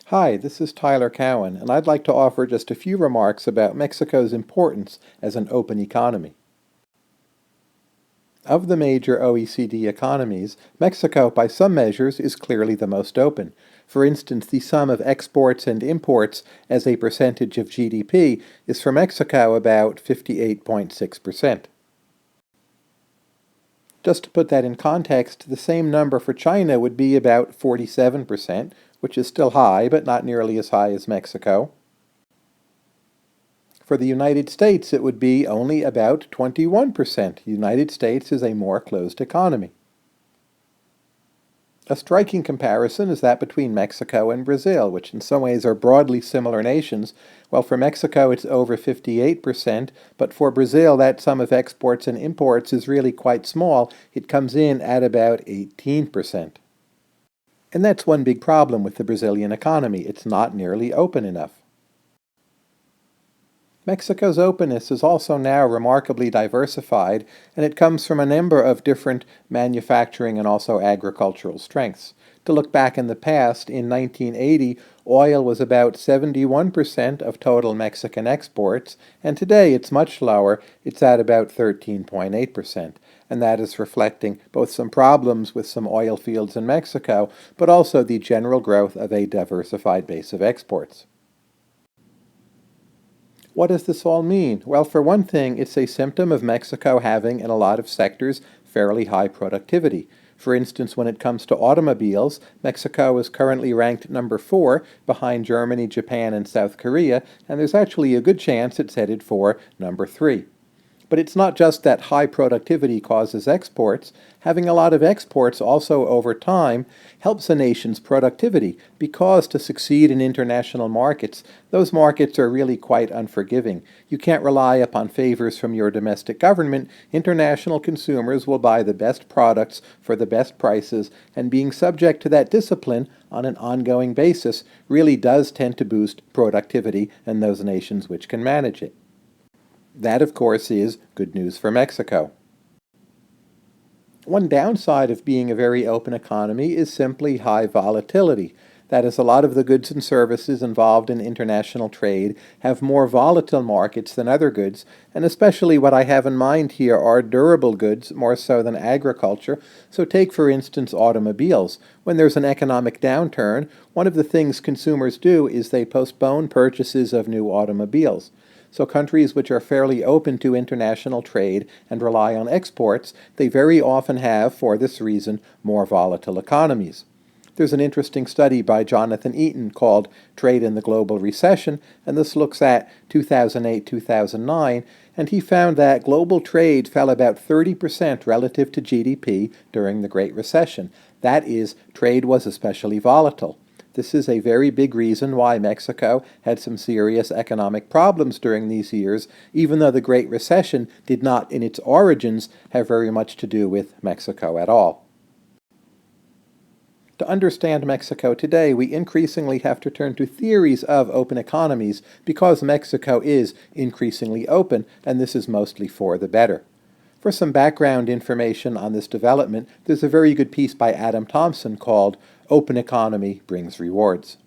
Hi, this is Tyler Cowan, and I'd like to offer just a few remarks about Mexico's importance as an open economy. Of the major OECD economies, Mexico, by some measures, is clearly the most open. For instance, the sum of exports and imports as a percentage of GDP is for Mexico about 58.6%. Just to put that in context, the same number for China would be about 47%, which is still high, but not nearly as high as Mexico. For the United States, it would be only about 21%. The United States is a more closed economy. A striking comparison is that between Mexico and Brazil, which in some ways are broadly similar nations. Well, for Mexico it's over 58%, but for Brazil that sum of exports and imports is really quite small. It comes in at about 18%. And that's one big problem with the Brazilian economy. It's not nearly open enough. Mexico's openness is also now remarkably diversified, and it comes from a number of different manufacturing and also agricultural strengths. To look back in the past, in 1980, oil was about 71% of total Mexican exports, and today it's much lower. It's at about 13.8%. And that is reflecting both some problems with some oil fields in Mexico, but also the general growth of a diversified base of exports. What does this all mean? Well, for one thing, it's a symptom of Mexico having, in a lot of sectors, fairly high productivity. For instance, when it comes to automobiles, Mexico is currently ranked number 4 behind Germany, Japan, and South Korea, and there's actually a good chance it's headed for number 3. But it's not just that high productivity causes exports. Having a lot of exports also over time helps a nation's productivity because to succeed in international markets, those markets are really quite unforgiving. You can't rely upon favors from your domestic government. International consumers will buy the best products for the best prices, and being subject to that discipline on an ongoing basis really does tend to boost productivity in those nations which can manage it. That, of course, is good news for Mexico. One downside of being a very open economy is simply high volatility. That is, a lot of the goods and services involved in international trade have more volatile markets than other goods, and especially what I have in mind here are durable goods more so than agriculture. So take, for instance, automobiles. When there's an economic downturn, one of the things consumers do is they postpone purchases of new automobiles. So countries which are fairly open to international trade and rely on exports, they very often have, for this reason, more volatile economies. There's an interesting study by Jonathan Eaton called Trade in the Global Recession, and this looks at 2008-2009, and he found that global trade fell about 30% relative to GDP during the Great Recession. That is, trade was especially volatile. This is a very big reason why Mexico had some serious economic problems during these years, even though the Great Recession did not, in its origins, have very much to do with Mexico at all. To understand Mexico today, we increasingly have to turn to theories of open economies because Mexico is increasingly open, and this is mostly for the better. For some background information on this development, there's a very good piece by Adam Thompson called Open Economy Brings Rewards.